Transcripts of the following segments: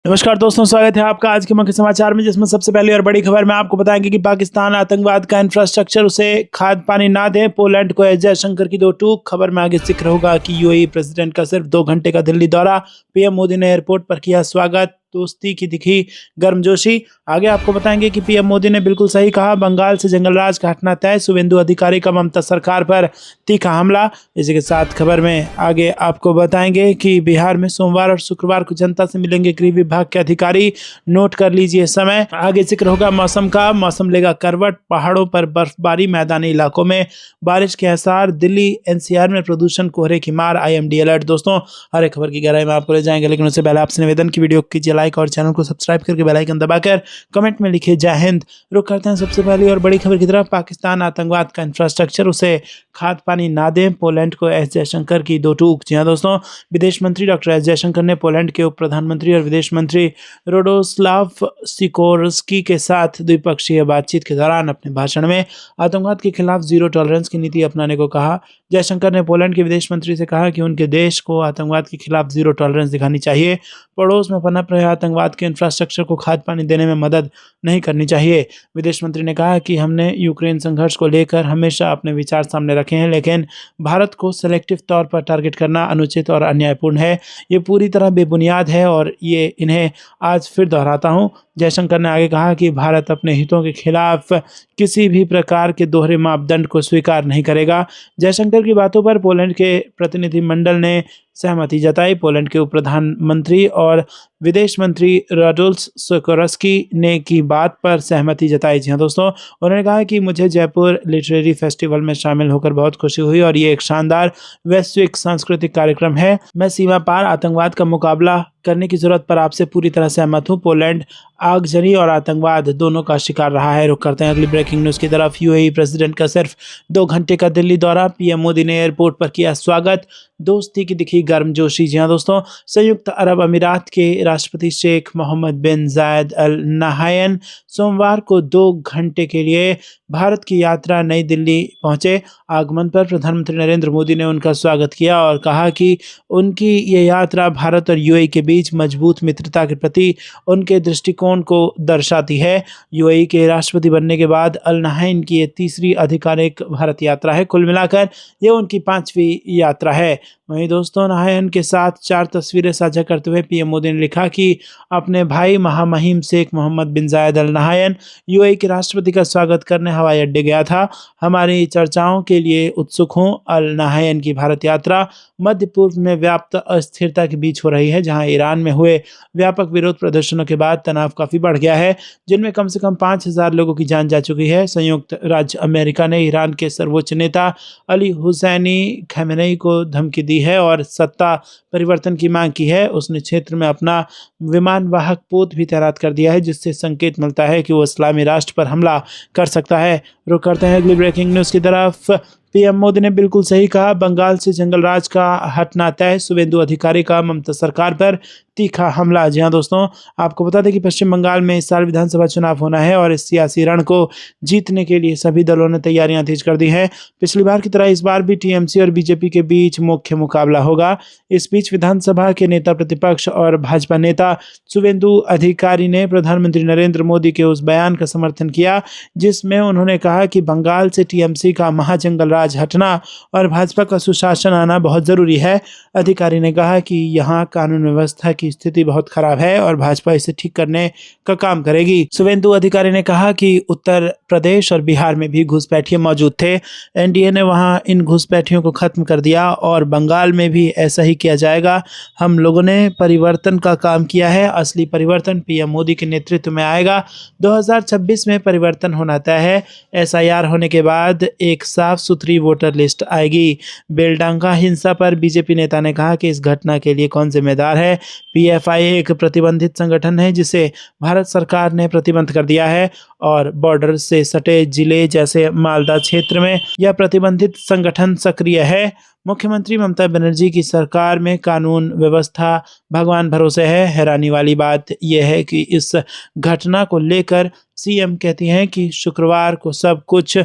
नमस्कार दोस्तों, स्वागत है आपका आज के मुख्य समाचार में, जिसमें सबसे पहली और बड़ी खबर में आपको बताएंगे कि पाकिस्तान आतंकवाद का इंफ्रास्ट्रक्चर उसे खाद पानी ना दे, पोलैंड को एस जयशंकर की दो टूक। खबर में आगे जिक्र होगा कि यूएई प्रेसिडेंट का सिर्फ 2 घंटे का दिल्ली दौरा, पीएम मोदी ने एयरपोर्ट पर किया स्वागत, दोस्ती की दिखी गर्मजोशी। आगे आपको बताएंगे कि पीएम मोदी ने बिल्कुल सही कहा, बंगाल से जंगलराज का हटना तय, शुभेंदु अधिकारी का ममता सरकार पर तीखा हमला। इसी के साथ खबर में आगे आपको बताएंगे कि बिहार में सोमवार और शुक्रवार को जनता से मिलेंगे गृह विभाग के अधिकारी, नोट कर लीजिए समय। आगे जिक्र होगा मौसम का, मौसम लेगा करवट, पहाड़ों पर बर्फबारी, मैदानी इलाकों में बारिश के आसार, दिल्ली एनसीआर में प्रदूषण कोहरे की मार, आईएमडी अलर्ट। दोस्तों, हर एक खबर की गहराई में आपको ले जाएंगे, लेकिन उससे पहले आपसे निवेदन की वीडियो कीजिए लाइक और चैनल को सब्सक्राइब करके बेल आइकन दबाकर कमेंट में लिखिए जय हिंद। रुक करते हैं सबसे पहली और बड़ी खबर की तरफ। पाकिस्तान आतंकवाद का इंफ्रास्ट्रक्चर उसे खाद पानी ना दें, पोलैंड को एस जयशंकर की दो टूक। जी हाँ दोस्तों, विदेश मंत्री डॉक्टर एस जयशंकर ने पोलैंड के उप प्रधानमंत्री और विदेश मंत्री राडोस्लाव सिकोर्स्की के साथ द्विपक्षीय बातचीत के दौरान अपने भाषण में आतंकवाद के खिलाफ जीरो टॉलरेंस की नीति अपनाने को कहा। जयशंकर ने पोलैंड के विदेश मंत्री से कहा कि उनके देश को आतंकवाद के खिलाफ जीरो टॉलरेंस दिखानी चाहिए, पड़ोस में पनप रहे आतंकवाद के इंफ्रास्ट्रक्चर को खाद पानी देने में मदद नहीं करनी चाहिए। विदेश मंत्री ने कहा कि हमने यूक्रेन संघर्ष को लेकर हमेशा अपने विचार सामने रखे हैं, लेकिन भारत को सेलेक्टिव तौर पर टारगेट करना अनुचित और अन्यायपूर्ण है। ये पूरी तरह बेबुनियाद है और ये इन्हें आज फिर दोहराता हूं। जयशंकर ने आगे कहा कि भारत अपने हितों के खिलाफ किसी भी प्रकार के दोहरे मापदंड को स्वीकार नहीं करेगा। जयशंकर की बातों पर पोलैंड के प्रतिनिधिमंडल ने सहमति जताई। पोलैंड के उप प्रधानमंत्री और विदेश मंत्री राडोल्फ सिकोर्स्की ने की बात पर सहमति जताई। जी हाँ दोस्तों, उन्होंने कहा कि मुझे जयपुर लिटरेरी फेस्टिवल में शामिल होकर बहुत खुशी हुई और ये एक शानदार वैश्विक सांस्कृतिक कार्यक्रम है। मैं सीमा पार आतंकवाद का मुकाबला करने की जरूरत पर आपसे पूरी तरह सहमत हूँ। पोलैंड आगजनी और आतंकवाद दोनों का शिकार रहा है। रुक करते हैं अगली ब्रेकिंग न्यूज की तरफ। यूएई प्रेसिडेंट का सिर्फ 2 घंटे का दिल्ली दौरा, पीएम मोदी ने एयरपोर्ट पर किया स्वागत, दोस्ती की दिखी गर्मजोशी। जी हाँ दोस्तों, संयुक्त अरब अमीरात के राष्ट्रपति शेख मोहम्मद बिन जायद अल नाहयान सोमवार को 2 घंटे के लिए भारत की यात्रा नई दिल्ली पहुंचे। आगमन पर प्रधानमंत्री नरेंद्र मोदी ने उनका स्वागत किया और कहा कि उनकी ये यात्रा भारत और यूएई के बीच मजबूत मित्रता के प्रति उनके दृष्टिकोण को दर्शाती है। यूएई के राष्ट्रपति बनने के बाद अल नाहयान की ये तीसरी आधिकारिक भारत यात्रा है। कुल मिलाकर ये उनकी 5वीं यात्रा है। वहीं दोस्तों, नाहयान के साथ 4 तस्वीरें साझा करते हुए पीएम मोदी ने लिखा कि अपने भाई महामहिम शेख मोहम्मद बिन जायद अल नाहयान यूएई के राष्ट्रपति का स्वागत करने हवाई अड्डे गया था। हमारी चर्चाओं के लिए उत्सुक हूं। अल नाहयान की भारत यात्रा मध्य पूर्व में व्याप्त अस्थिरता के बीच हो रही है, जहां ईरान में हुए व्यापक विरोध प्रदर्शनों के बाद तनाव काफी बढ़ गया है, जिनमें कम से कम 5000 लोगों की जान जा चुकी है। संयुक्त राज्य अमेरिका ने ईरान के सर्वोच्च नेता अली हुसैनी खमेनेई को धमकी दी है और सत्ता परिवर्तन की मांग की है। उसने क्षेत्र में अपना विमान वाहक पोत भी तैनात कर दिया है, जिससे संकेत मिलता है कि वो इस्लामी राष्ट्र पर हमला कर सकता है। रुक करते हैं अगली ब्रेकिंग न्यूज की तरफ। पीएम मोदी ने बिल्कुल सही कहा, बंगाल से जंगलराज का हटना तय, शुभेंदु अधिकारी का ममता सरकार पर तीखा हमला। जी हाँ दोस्तों, आपको बता दें कि पश्चिम बंगाल में इस साल विधानसभा चुनाव होना है और इस सियासी रण को जीतने के लिए सभी दलों ने तैयारियां तेज कर दी हैं। पिछली बार की तरह इस बार भी टीएमसी और बीजेपी के बीच मुख्य मुकाबला होगा। इस बीच विधानसभा के नेता प्रतिपक्ष और भाजपा नेता शुभेंदु अधिकारी ने प्रधानमंत्री नरेंद्र मोदी के उस बयान का समर्थन किया जिसमें उन्होंने कहा कि बंगाल से टीएमसी का महाजंगलराज हटना और भाजपा का सुशासन आना बहुत जरूरी है। अधिकारी ने कहा कि यहाँ कानून व्यवस्था की स्थिति बहुत खराब है और भाजपा इसे ठीक करने का काम करेगी। शुभेंदु अधिकारी ने कहा कि उत्तर प्रदेश और बिहार में भी घुसपैठिए मौजूद थे, एनडीए ने वहां इन घुसपैठियों को खत्म कर दिया और बंगाल में भी ऐसा ही किया जाएगा। हम लोगों ने परिवर्तन का काम किया है, असली परिवर्तन पीएम मोदी के नेतृत्व में आएगा। 2026 में परिवर्तन होना तय है। एसआईआर होने के बाद एक साफ सुथरी वोटर लिस्ट आएगी। बेलडांगा हिंसा पर बीजेपी नेता ने कहा कि इस घटना के लिए कौन जिम्मेदार है। पीएफआई एक प्रतिबंधित संगठन है जिसे भारत सरकार ने प्रतिबंध कर दिया है और बॉर्डर से सटे जिले जैसे मालदा क्षेत्र में यह प्रतिबंधित संगठन सक्रिय है। मुख्यमंत्री ममता बनर्जी की सरकार में कानून व्यवस्था भगवान भरोसे है। हैरानी वाली बात यह है कि इस घटना को लेकर सीएम कहती हैं कि शुक्रवार को सब कुछ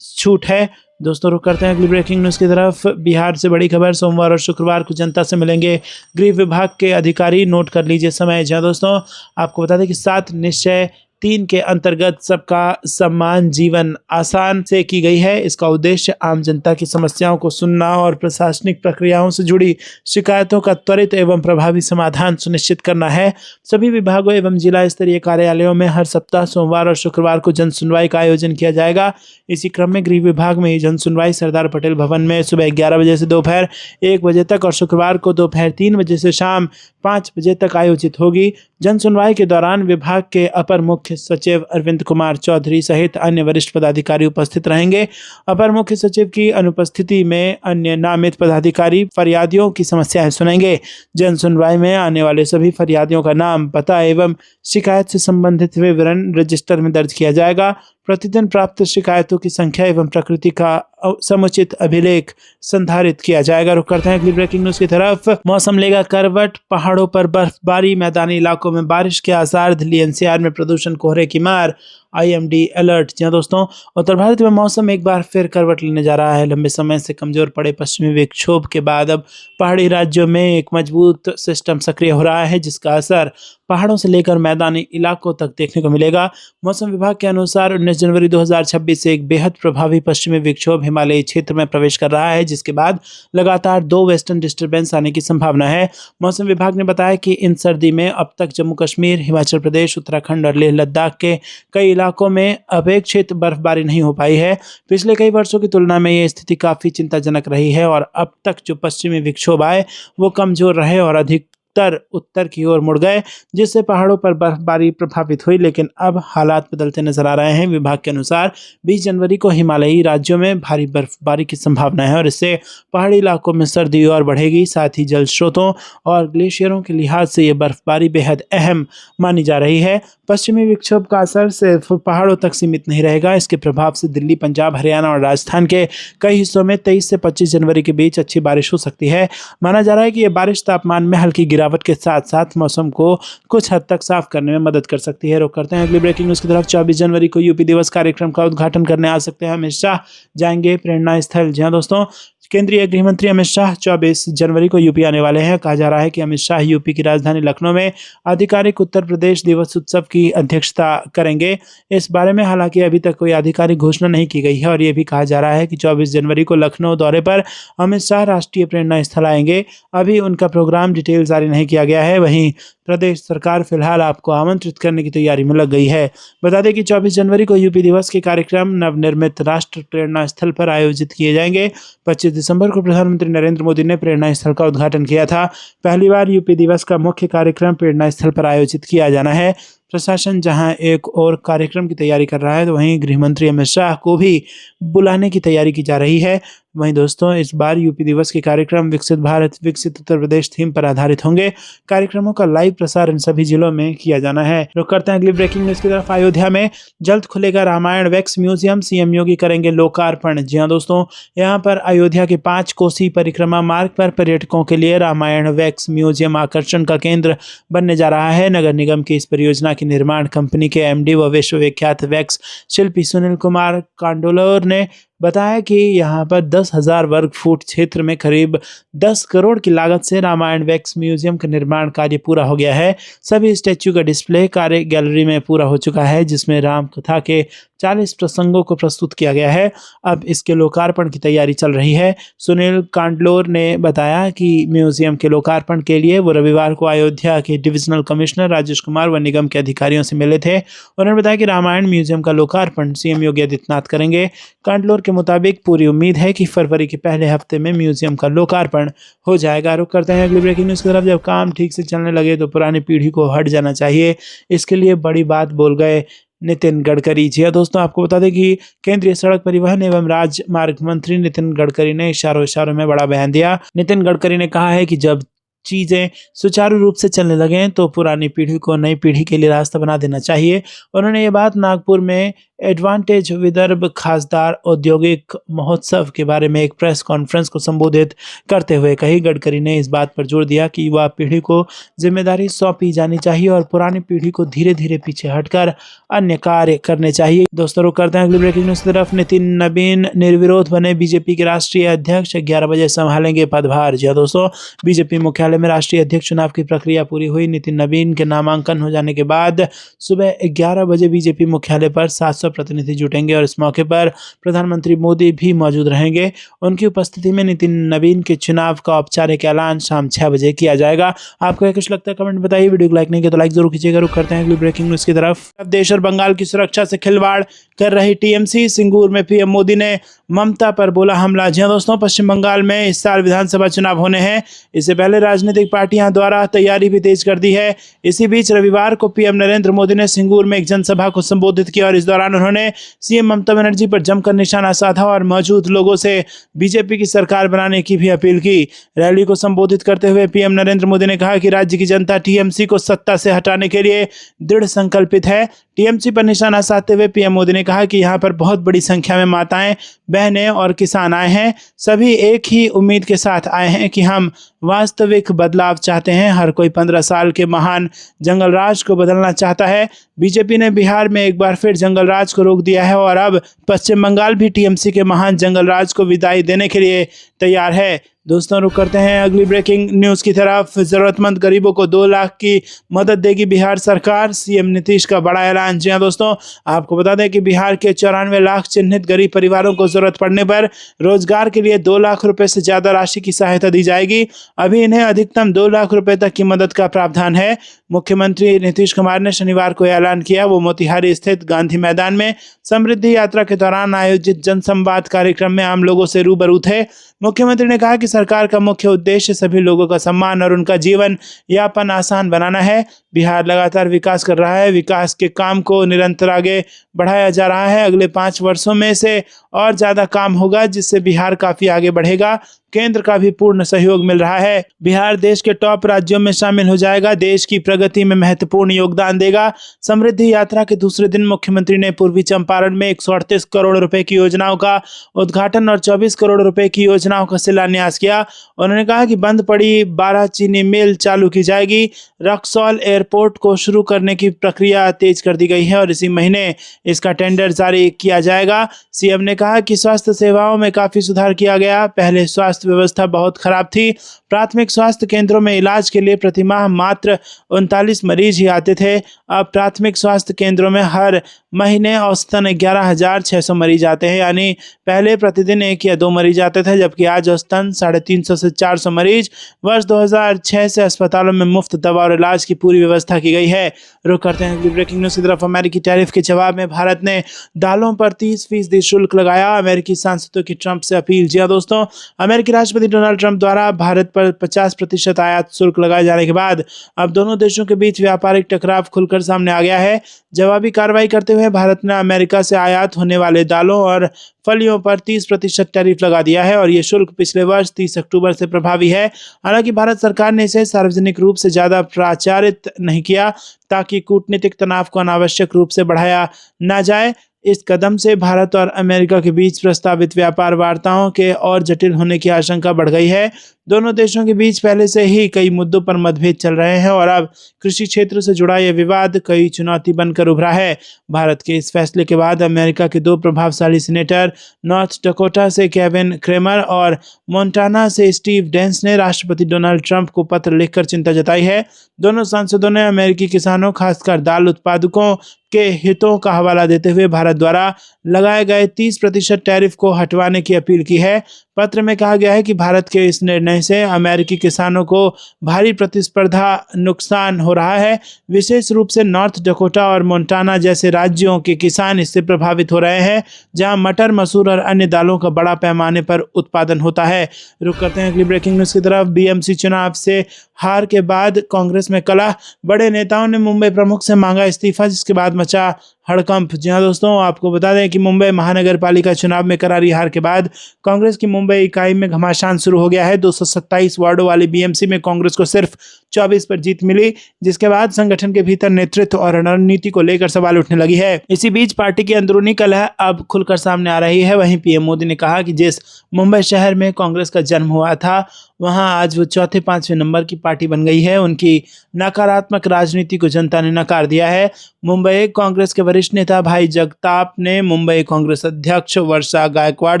छूट है। दोस्तों रुक करते हैं अगली ब्रेकिंग न्यूज़ की तरफ। बिहार से बड़ी खबर, सोमवार और शुक्रवार को जनता से मिलेंगे गृह विभाग के अधिकारी, नोट कर लीजिए समय। जहाँ दोस्तों आपको बता दें कि 7 निश्चय 3 के अंतर्गत सबका सम्मान जीवन आसान से की गई है। इसका उद्देश्य आम जनता की समस्याओं को सुनना और प्रशासनिक प्रक्रियाओं से जुड़ी शिकायतों का त्वरित एवं प्रभावी समाधान सुनिश्चित करना है। सभी विभागों एवं जिला स्तरीय कार्यालयों में हर सप्ताह सोमवार और शुक्रवार को जन सुनवाई का आयोजन किया जाएगा। इसी क्रम में गृह विभाग में जन सुनवाई सरदार पटेल भवन में सुबह 11 बजे से दोपहर 1 बजे तक और शुक्रवार को दोपहर 3 बजे से शाम 5 बजे तक आयोजित होगी। जन सुनवाई के दौरान विभाग के अपर मुख्य सचिव अरविंद कुमार चौधरी सहित अन्य वरिष्ठ पदाधिकारी उपस्थित रहेंगे। अपर मुख्य सचिव की अनुपस्थिति में अन्य नामित पदाधिकारी फरियादियों की समस्याएं सुनेंगे। जन सुनवाई में आने वाले सभी फरियादियों का नाम, पता एवं शिकायत से संबंधित विवरण रजिस्टर में दर्ज किया जाएगा। प्रतिदिन प्राप्त शिकायतों की संख्या एवं प्रकृति का समुचित अभिलेख संधारित किया जाएगा। रुक करते हैं अगली ब्रेकिंग न्यूज की तरफ। मौसम लेगा करवट, पहाड़ों पर बर्फबारी, मैदानी इलाकों में बारिश के आसार, दिल्ली एनसीआर में प्रदूषण कोहरे की मार, IMD अलर्ट। जी दोस्तों, उत्तर भारत में मौसम एक बार फिर करवट लेने जा रहा है। लंबे समय से कमजोर पड़े पश्चिमी विक्षोभ के बाद अब पहाड़ी राज्यों में एक मजबूत सिस्टम सक्रिय हो रहा है, जिसका असर पहाड़ों से लेकर मैदानी इलाकों तक देखने को मिलेगा। मौसम विभाग के अनुसार 19 जनवरी 2026 से एक बेहद प्रभावी पश्चिमी विक्षोभ हिमालयी क्षेत्र में प्रवेश कर रहा है, जिसके बाद लगातार 2 वेस्टर्न डिस्टर्बेंस आने की संभावना है। मौसम विभाग ने बताया कि इन सर्दी में अब तक जम्मू कश्मीर, हिमाचल प्रदेश, उत्तराखंड और लेह लद्दाख के कई इलाकों में अपेक्षित बर्फबारी नहीं हो पाई है। पिछले कई वर्षों की तुलना में ये स्थिति काफी चिंताजनक रही है और अब तक जो पश्चिमी विक्षोभ आए वो कमजोर रहे और अधिक उत्तर की ओर मुड़ गए, जिससे पहाड़ों पर बर्फबारी प्रभावित हुई। लेकिन अब हालात बदलते नजर आ रहे हैं। विभाग के अनुसार 20 जनवरी को हिमालयी राज्यों में भारी बर्फबारी की संभावना है और इससे पहाड़ी इलाकों में सर्दी और बढ़ेगी। साथ ही जल स्रोतों और ग्लेशियरों के लिहाज से ये बर्फबारी बेहद अहम मानी जा रही है। पश्चिमी विक्षोभ का असर सिर्फ पहाड़ों तक सीमित नहीं रहेगा। इसके प्रभाव से दिल्ली, पंजाब, हरियाणा और राजस्थान के कई हिस्सों में 23 से 25 जनवरी के बीच अच्छी बारिश हो सकती है। माना जा रहा है कि ये बारिश तापमान में हल्की गिरावट के साथ साथ मौसम को कुछ हद तक साफ करने में मदद कर सकती है। रुक करते हैं अगली ब्रेकिंग न्यूज की तरफ। 24 जनवरी को यूपी दिवस कार्यक्रम का उद्घाटन करने आ सकते हैं अमित शाह, जाएंगे प्रेरणा स्थल। जी हाँ दोस्तों, केंद्रीय गृह मंत्री अमित शाह 24 जनवरी को यूपी आने वाले हैं। कहा जा रहा है कि अमित शाह यूपी की राजधानी लखनऊ में आधिकारिक उत्तर प्रदेश दिवस उत्सव की अध्यक्षता करेंगे। इस बारे में हालांकि अभी तक कोई आधिकारिक घोषणा नहीं की गई है और ये भी कहा जा रहा है कि 24 जनवरी को लखनऊ दौरे पर अमित शाह राष्ट्रीय प्रेरणा स्थल आएंगे। अभी उनका प्रोग्राम डिटेल जारी नहीं किया गया है। वहीं प्रदेश सरकार फिलहाल आपको आमंत्रित करने की तैयारी में लग गई है। बता दें कि 24 जनवरी को यूपी दिवस के कार्यक्रम नवनिर्मित राष्ट्र प्रेरणा स्थल पर आयोजित किए जाएंगे। 25 दिसंबर को प्रधानमंत्री नरेंद्र मोदी ने प्रेरणा स्थल का उद्घाटन किया था। पहली बार यूपी दिवस का मुख्य कार्यक्रम प्रेरणा स्थल पर आयोजित किया जाना है। प्रशासन जहां एक और कार्यक्रम की तैयारी कर रहा है, तो वहीं गृह मंत्री अमित शाह को भी बुलाने की तैयारी की जा रही है। वहीं दोस्तों, इस बार यूपी दिवस के कार्यक्रम विकसित भारत विकसित उत्तर प्रदेश थीम पर आधारित होंगे। कार्यक्रमों का लाइव प्रसारण सभी जिलों में किया जाना है। रुक करते हैं अगली ब्रेकिंग न्यूज की तरफ। अयोध्या में जल्द खुलेगा रामायण वैक्स म्यूजियम, सीएम योगी करेंगे लोकार्पण। जी हाँ दोस्तों, यहाँ पर अयोध्या के 5 कोसी परिक्रमा मार्ग पर पर्यटकों के लिए रामायण वैक्स म्यूजियम आकर्षण का केंद्र बनने जा रहा है। नगर निगम की इस परियोजना की निर्माण कंपनी के MD व विश्वविख्यात वैक्स शिल्पी सुनील कुमार कांडोलोर ने बताया कि यहाँ पर 10,000 वर्ग फुट क्षेत्र में करीब 10 करोड़ की लागत से रामायण वैक्स म्यूजियम का निर्माण कार्य पूरा हो गया है। सभी स्टैच्यू का डिस्प्ले कार्य गैलरी में पूरा हो चुका है, जिसमें राम कथा के 40 प्रसंगों को प्रस्तुत किया गया है। अब इसके लोकार्पण की तैयारी चल रही है। सुनील कांडलोर ने बताया कि म्यूजियम के लोकार्पण के लिए वो रविवार को अयोध्या के डिविजनल कमिश्नर राजेश कुमार व निगम के अधिकारियों से मिले थे। उन्होंने बताया कि रामायण म्यूजियम का लोकार्पण CM योगी आदित्यनाथ करेंगे। कांडलोर के मुताबिक पूरी उम्मीद है कि फरवरी के पहले हफ्ते में म्यूजियम का लोकार्पण हो जाएगा। रुक करते हैं अगली ब्रेकिंग न्यूज की तरफ। जब काम ठीक से चलने लगे तो पुरानी पीढ़ी को हट जाना चाहिए, इसके लिए बड़ी बात बोल गए नितिन गडकरी। जी दोस्तों, आपको बता दें कि केंद्रीय सड़क परिवहन एवं राजमार्ग मंत्री नितिन गडकरी ने इशारों में बड़ा बयान दिया। नितिन गडकरी ने कहा है कि जब चीज़ें सुचारू रूप से चलने लगें तो पुरानी पीढ़ी को नई पीढ़ी के लिए रास्ता बना देना चाहिए। उन्होंने ये बात नागपुर में एडवांटेज विदर्भ खासदार औद्योगिक महोत्सव के बारे में एक प्रेस कॉन्फ्रेंस को संबोधित करते हुए कही। गडकरी ने इस बात पर जोर दिया कि युवा पीढ़ी को जिम्मेदारी सौंपी जानी चाहिए और पुरानी पीढ़ी को धीरे धीरे पीछे हटकर अन्य कार्य करने चाहिए। दोस्तों रुक करते हैं अगली ब्रेकिंग न्यूज की तरफ। नितिन नवीन निर्विरोध बने बीजेपी के राष्ट्रीय अध्यक्ष, 11 बजे संभालेंगे पदभार। जी दोस्तों, बीजेपी मुख्यालय में राष्ट्रीय अध्यक्ष चुनाव की प्रक्रिया पूरी हुई। नितिन नवीन के नामांकन हो जाने के बाद सुबह 11 बजे बीजेपी मुख्यालय पर 700 प्रतिनिधि जुटेंगे और इस मौके पर प्रधानमंत्री मोदी भी मौजूद रहेंगे। उनकी उपस्थिति में नितिन नवीन के चुनाव का औपचारिक ऐलान शाम 6 बजे किया जाएगा। आपको कुछ लगता है कमेंट बताइए। वीडियो को लाइक नहीं किया तो लाइक जरूर कीजिएगा। रुक करते हैं अगली ब्रेकिंग न्यूज की तरफ। अब देश और बंगाल की सुरक्षा से खिलवाड़ कर रही टीएमसी। सिंगूर में पीएम मोदी ने ममता पर बोला हमला। जी दोस्तों, पश्चिम बंगाल में इस साल विधानसभा चुनाव होने हैं। इससे पहले राजनीतिक पार्टियां द्वारा तैयारी भी तेज कर दी है। इसी बीच रविवार को पीएम नरेंद्र मोदी ने सिंगूर में एक जनसभा को संबोधित किया और इस दौरान उन्होंने सीएम ममता बनर्जी पर जमकर निशाना साधा और मौजूद लोगों से बीजेपी की सरकार बनाने की भी अपील की। रैली को संबोधित करते हुए पीएम नरेंद्र मोदी ने कहा कि राज्य की जनता टीएमसी को सत्ता से हटाने के लिए दृढ़ संकल्पित है। टीएमसी पर निशाना साधते हुए पीएम मोदी ने कहा कि यहां पर बहुत बड़ी संख्या में माताएं, बहनें और किसान आए हैं। सभी एक ही उम्मीद के साथ आए हैं कि हम वास्तविक बदलाव चाहते हैं। हर कोई 15 साल के महान जंगल राज को बदलना चाहता है। बीजेपी ने बिहार में एक बार फिर जंगल राज को रोक दिया है और अब पश्चिम बंगाल भी टीएमसी के महान जंगल राज को विदाई देने के लिए तैयार है। दोस्तों रुक करते हैं अगली ब्रेकिंग न्यूज की तरफ। जरूरतमंद गरीबों को 2 लाख की मदद देगी बिहार सरकार, सीएम नीतीश का बड़ा ऐलान। जी हां दोस्तों, आपको बता दें कि बिहार के 94 लाख चिन्हित गरीब परिवारों को जरूरत पड़ने पर रोजगार के लिए 2 लाख रुपए से ज्यादा राशि की सहायता दी जाएगी। अभी इन्हें अधिकतम 2 लाख रुपए तक की मदद का प्रावधान है। मुख्यमंत्री नीतीश कुमार ने शनिवार को ऐलान किया। वो मोतिहारी स्थित गांधी मैदान में समृद्धि यात्रा के दौरान आयोजित जनसंवाद कार्यक्रम में आम लोगों से रूबरू थे। मुख्यमंत्री ने कहा कि सरकार का मुख्य उद्देश्य सभी लोगों का सम्मान और उनका जीवन यापन आसान बनाना है। बिहार लगातार विकास कर रहा है। विकास के काम को निरंतर आगे बढ़ाया जा रहा है। अगले 5 वर्षों में से और ज्यादा काम होगा जिससे बिहार काफी आगे बढ़ेगा। केंद्र का भी पूर्ण सहयोग मिल रहा है। बिहार देश के टॉप राज्यों में शामिल हो जाएगा। देश की प्रगति में महत्वपूर्ण योगदान देगा। समृद्धि यात्रा के दूसरे दिन मुख्यमंत्री ने पूर्वी चंपारण में 138 करोड़ रुपए की योजनाओं का उद्घाटन और 24 करोड़ रुपए की योजनाओं का शिलान्यास किया। उन्होंने कहा कि बंद पड़ी 12 चीनी मिल चालू की जाएगी। रक्सौल एयरपोर्ट को शुरू करने की प्रक्रिया तेज कर दी गई है और इसी महीने इसका टेंडर जारी किया जाएगा। सीएम ने कहा कि स्वास्थ्य सेवाओं में काफी सुधार किया गया। पहले स्वास्थ्य व्यवस्था बहुत खराब थी। प्राथमिक स्वास्थ्य केंद्रों में इलाज के लिए प्रतिमाह मात्र 39 मरीज ही आते थे। अब प्राथमिक स्वास्थ्य केंद्रों में हर महीने औसतन 11,600 मरीज आते हैं, यानी पहले प्रतिदिन 1 या 2 मरीज आते थे, जबकि आज औसतन 350 से 400 मरीज। वर्ष 2006 से अस्पतालों में मुफ्त दवा और इलाज की पूरी व्यवस्था की गई है। रुक करते हैं अगली ब्रेकिंग न्यूज की तरफ। अमेरिकी टैरिफ के जवाब में भारत ने दालों पर 30% शुल्क लगाया। अमेरिकी सांसदों की ट्रंप से अपील। जी हां दोस्तों, अमेरिकी राष्ट्रपति डोनाल्ड ट्रंप द्वारा भारत पर 50% आयात शुल्क लगाए जाने के बाद अब दोनों देशों के बीच व्यापारिक टकराव खुलकर सामने आ गया है। जवाबी कार्रवाई करते हुए भारत ने अमेरिका से आयात होने वाले दालों और फलियों पर 30% टैरिफ लगा दिया है और ये शुल्क पिछले वर्ष 30 अक्टूबर से प्रभावी है। हालांकि भारत सरकार ने इसे सार्वजनिक रूप से ज्यादा प्रचारित नहीं किया ताकि कूटनीतिक तनाव को अनावश्यक रूप से बढ़ाया ना जाए। इस कदम से भारत और अमेरिका के बीच प्रस्तावित व्यापार वार्ताओं के और जटिल होने की आशंका बढ़ गई है। दोनों देशों के बीच पहले से ही कई मुद्दों पर मतभेद चल रहे हैं और अब कृषि क्षेत्र से जुड़ा यह विवाद कई चुनौती बनकर उभरा है। भारत के इस फैसले के बाद अमेरिका के 2 प्रभावशाली सीनेटर, नॉर्थ डकोटा से केविन क्रेमर और मोंटाना से स्टीव डेंस ने राष्ट्रपति डोनाल्ड ट्रंप को पत्र लिखकर चिंता जताई है। दोनों सांसदों ने अमेरिकी किसानों, खासकर दाल उत्पादकों के हितों का हवाला देते हुए भारत द्वारा लगाए गए 30% टैरिफ को हटवाने की अपील की है। पत्र में कहा गया है कि भारत के इस निर्णय से अमेरिकी किसानों को भारी प्रतिस्पर्धा नुकसान हो रहा है। विशेष रूप से नॉर्थ डकोटा और मोंटाना जैसे राज्यों के किसान इससे प्रभावित हो रहे हैं, जहां मटर, मसूर और अन्य दालों का बड़ा पैमाने पर उत्पादन होता है। रुक करते हैं अगली ब्रेकिंग न्यूज की तरफ। बीएमसी चुनाव से हार के बाद कांग्रेस में कलह। बड़े नेताओं ने मुंबई प्रमुख से मांगा इस्तीफा, जिसके बाद मचा हड़कंप। जी हां दोस्तों, आपको बता दें कि मुंबई महानगर पालिका चुनाव में करारी हार के बाद कांग्रेस की मुंबई मुंबई इकाई में घमासान शुरू हो गया है। 227 वार्डों वाली बीएमसी में कांग्रेस को सिर्फ 24 पर जीत मिली, जिसके बाद संगठन के भीतर नेतृत्व और रणनीति को लेकर सवाल उठने लगी है। इसी बीच पार्टी की अंदरूनी कलह अब खुलकर सामने आ रही है। वहीं पीएम मोदी ने कहा कि जिस मुंबई शहर में कांग्रेस का जन्म हुआ था, वहां आज वो चौथे पांचवें नंबर की पार्टी बन गई है। उनकी नकारात्मक राजनीति को जनता ने नकार दिया है। मुंबई कांग्रेस के वरिष्ठ नेता भाई जगताप ने मुंबई कांग्रेस अध्यक्ष वर्षा गायकवाड़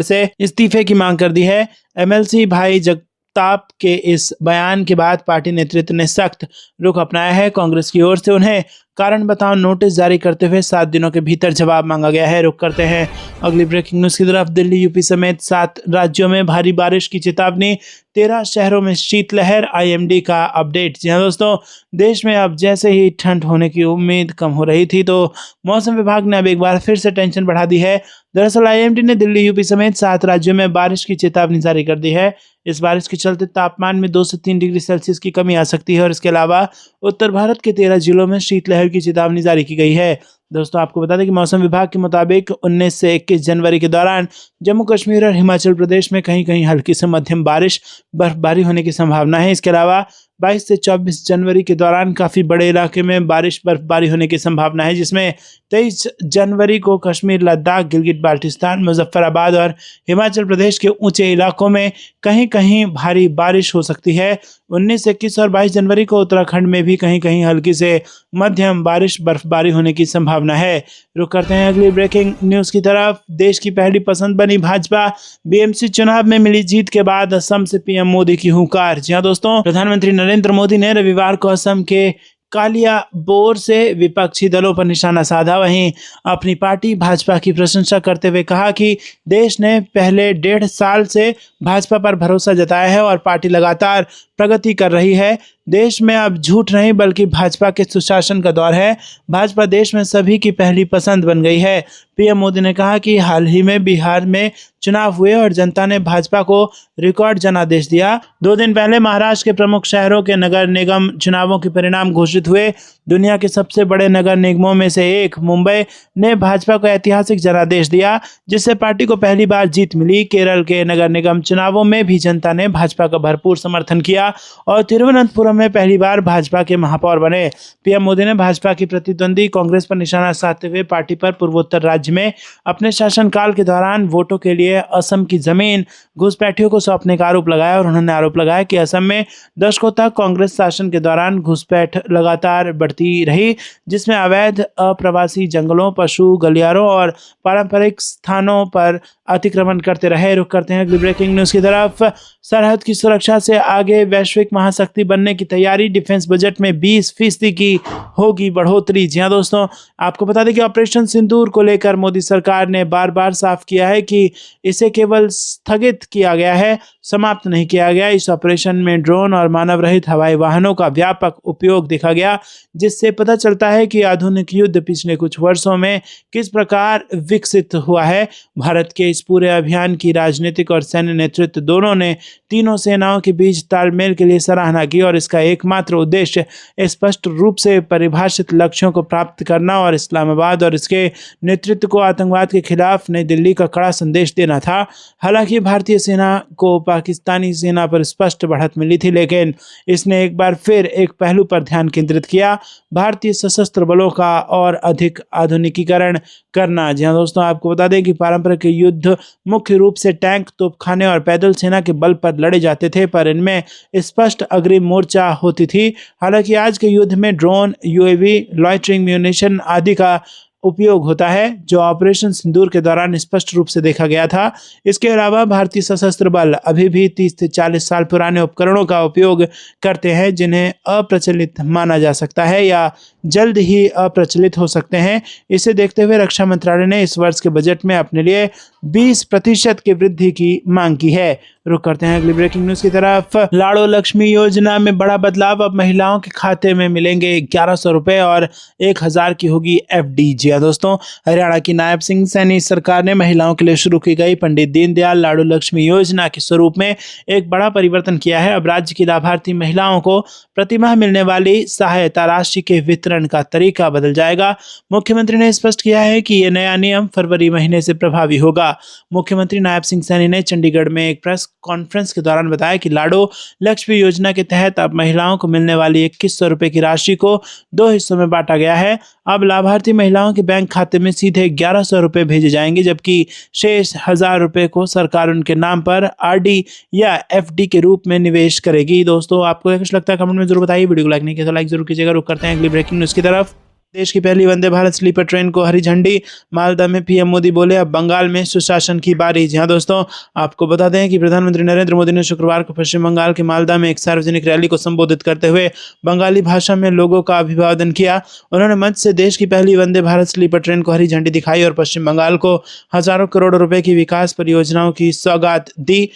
से इस्तीफे की मांग कर दी है। एमएलसी भाई जगताप के इस बयान के बाद पार्टी नेतृत्व ने सख्त रुख अपनाया है। कांग्रेस की ओर से उन्हें कारण बताओ नोटिस जारी करते हुए 7 दिनों के भीतर जवाब मांगा गया है। रुक करते हैं अगली ब्रेकिंग न्यूज की तरफ। दिल्ली, यूपी समेत 7 राज्यों में भारी बारिश की चेतावनी, 13 शहरों में शीतलहर, आईएमडी का अपडेट। जी हाँ दोस्तों, देश में अब जैसे ही ठंड होने की उम्मीद कम हो रही थी, तो मौसम विभाग ने अब एक बार फिर से टेंशन बढ़ा दी है। दरअसल आईएमडी ने दिल्ली, यूपी समेत 7 राज्यों में बारिश की चेतावनी जारी कर दी है। इस बारिश के चलते तापमान में 2 से 3 डिग्री सेल्सियस की कमी आ सकती है और इसके अलावा उत्तर भारत के 13 जिलों में शीतलहर की चेतावनी जारी की गई है। दोस्तों आपको बता दें कि मौसम विभाग के मुताबिक 19 से 21 जनवरी के दौरान जम्मू कश्मीर और हिमाचल प्रदेश में कहीं कहीं हल्की से मध्यम बारिश, बर्फबारी होने की संभावना है। इसके अलावा 22 से 24 जनवरी के दौरान काफ़ी बड़े इलाके में बारिश, बर्फबारी होने की संभावना है, जिसमें 23 जनवरी को कश्मीर, लद्दाख, गिलगित बाल्टिस्तान, मुजफ्फराबाद और हिमाचल प्रदेश के ऊंचे इलाकों में कहीं कहीं भारी बारिश हो सकती है। 19, 21 और 22 जनवरी को उत्तराखंड में भी कहीं कहीं हल्की से मध्यम बारिश, बर्फबारी होने की संभावना है। रुक करते हैं अगली ब्रेकिंग न्यूज़ की तरफ। देश की पहली पसंद बनी भाजपा, बीएमसी चुनाव में मिली जीत के बाद असम से पीएम मोदी की हुंकार। जी हाँ दोस्तों, प्रधानमंत्री नरेंद्र मोदी ने रविवार को असम के कालियाबोर से विपक्षी दलों पर निशाना साधा। वहीं अपनी पार्टी भाजपा की प्रशंसा करते हुए कहा कि देश ने पहले 1.5 साल से भाजपा पर भरोसा जताया है और पार्टी लगातार प्रगति कर रही है। देश में अब झूठ नहीं बल्कि भाजपा के सुशासन का दौर है। भाजपा देश में सभी की पहली पसंद बन गई है। पीएम मोदी ने कहा कि हाल ही में बिहार में चुनाव हुए और जनता ने भाजपा को रिकॉर्ड जनादेश दिया। 2 दिन पहले महाराष्ट्र के प्रमुख शहरों के नगर निगम चुनावों के परिणाम घोषित हुए। दुनिया के सबसे बड़े नगर निगमों में से एक मुंबई ने भाजपा को ऐतिहासिक जनादेश दिया, जिससे पार्टी को पहली बार जीत मिली। केरल के नगर निगम चुनावों में भी जनता ने भाजपा का भरपूर समर्थन किया और तिरुवनंतपुरम में पहली बार भाजपा के महापौर बने। पीएम मोदी ने भाजपा की प्रतिद्वंदी कांग्रेस पर निशाना साधते हुए पार्टी पर पूर्वोत्तर राज्य में अपने शासनकाल के दौरान वोटों के लिए असम की जमीन घुसपैठियों को सौंपने का आरोप लगाया और उन्होंने आरोप लगाया कि असम में दशकों तक कांग्रेस शासन के दौरान घुसपैठ लगातार बढ़ती रही, जिसमें अवैध अप्रवासी जंगलों, पशु गलियारों और पारंपरिक स्थानों पर अतिक्रमण करते रहे। रुक करते हैं अगली ब्रेकिंग न्यूज़ की तरफ। सरहद की सुरक्षा से आगे वैश्विक महाशक्ति बनने की तैयारी, डिफेंस बजट में 20% की होगी बढ़ोतरी। जी हाँ दोस्तों, आपको बता दें कि ऑपरेशन सिंदूर को लेकर मोदी सरकार ने बार बार साफ किया है कि इसे केवल स्थगित किया गया है, समाप्त नहीं किया गया। इस ऑपरेशन में ड्रोन और मानव रहित हवाई वाहनों का व्यापक उपयोग देखा गया, जिससे पता चलता है कि आधुनिक युद्ध पिछले कुछ वर्षों में किस प्रकार विकसित हुआ है। भारत के इस पूरे अभियान की राजनीतिक और सैन्य नेतृत्व दोनों ने तीनों सेनाओं के बीच तालमेल के लिए सराहना की और इसका एकमात्र उद्देश्य स्पष्ट रूप से परिभाषित लक्ष्यों को प्राप्त करना और इस्लामाबाद और इसके नेतृत्व को आतंकवाद के खिलाफ नई दिल्ली का कड़ा संदेश देना था। हालांकि भारतीय सेना को पाकिस्तानी सेना पर स्पष्ट बढ़त मिली थी, लेकिन इसने एक बार फिर एक पहलू पर ध्यान केंद्रित किया, भारतीय सशस्त्र बलों का और अधिक आधुनिकीकरण करना। जी हाँ दोस्तों, आपको बता दें कि पारंपरिक युद्ध मुख्य रूप से टैंक, तोपखाने और पैदल सेना के बल पर लड़े जाते थे, पर इनमें स्पष्ट अग्रिम मोर्चा होती थी। हालांकि आज के युद्ध में ड्रोन, यूएवी, लॉइटरिंग म्यूनिशन आदि का उपयोग होता है, जो ऑपरेशन सिंदूर के दौरान स्पष्ट रूप से देखा गया था। इसके अलावा भारतीय सशस्त्र बल अभी भी 30 से 40 साल पुराने उपकरणों का उपयोग करते हैं, जिन्हें अप्रचलित माना जा सकता है या जल्द ही अप्रचलित हो सकते हैं। इसे देखते हुए रक्षा मंत्रालय ने इस वर्ष के बजट में अपने लिए 20% की वृद्धि की मांग की है। रुक करते हैं अगली ब्रेकिंग न्यूज की तरफ। लाड़ो लक्ष्मी योजना में बड़ा बदलाव, अब महिलाओं के खाते में मिलेंगे 1100 रुपए और 1000 की होगी FD। जी हाँ दोस्तों, हरियाणा की नायब सिंह सैनी सरकार ने महिलाओं के लिए शुरू की गई पंडित दीनदयाल लाडू लक्ष्मी योजना के स्वरूप में एक बड़ा परिवर्तन किया है। अब राज्य की लाभार्थी महिलाओं को प्रतिमाह मिलने वाली सहायता राशि के वितरण का तरीका बदल जाएगा। मुख्यमंत्री ने स्पष्ट किया है कि यह नया नियम फरवरी महीने से प्रभावी होगा। मुख्यमंत्री नायब सिंह सैनी ने चंडीगढ़ में एक प्रेस कॉन्फ्रेंस के दौरान बताया कि लाडो लक्ष्मी योजना के तहत अब महिलाओं को मिलने वाली 2100 रुपए की राशि को 2 हिस्सों में बांटा गया है। अब लाभार्थी महिलाओं के बैंक खाते में सीधे 1100 रुपए भेजे जाएंगे, जबकि शेष 1000 रुपए को सरकार उनके नाम पर आरडी या एफडी के रूप में निवेश करेगी। दोस्तों, आपको कुछ लगता है कमेंट में जरूर बताइए। वीडियो को लाइक नहीं किया तो लाइक जरूर कीजिएगा। रुक करते हैं अगली ब्रेकिंग न्यूज की तरफ। देश की पहली वंदे भारत स्लीपर ट्रेन को हरी झंडी। मालदा में पीएम मोदी बोले अब बंगाल में सुशासन की बारी। जी हाँ दोस्तों, आपको बता दें कि प्रधानमंत्री नरेंद्र मोदी ने शुक्रवार को पश्चिम बंगाल के मालदा में एक सार्वजनिक रैली को संबोधित करते हुए बंगाली भाषा में लोगों का अभिवादन किया। उन्होंने मंच से देश की पहली वंदे भारत स्लीपर ट्रेन को हरी झंडी दिखाई और पश्चिम बंगाल को हजारों करोड़ रुपए की विकास परियोजनाओं की सौगात दी।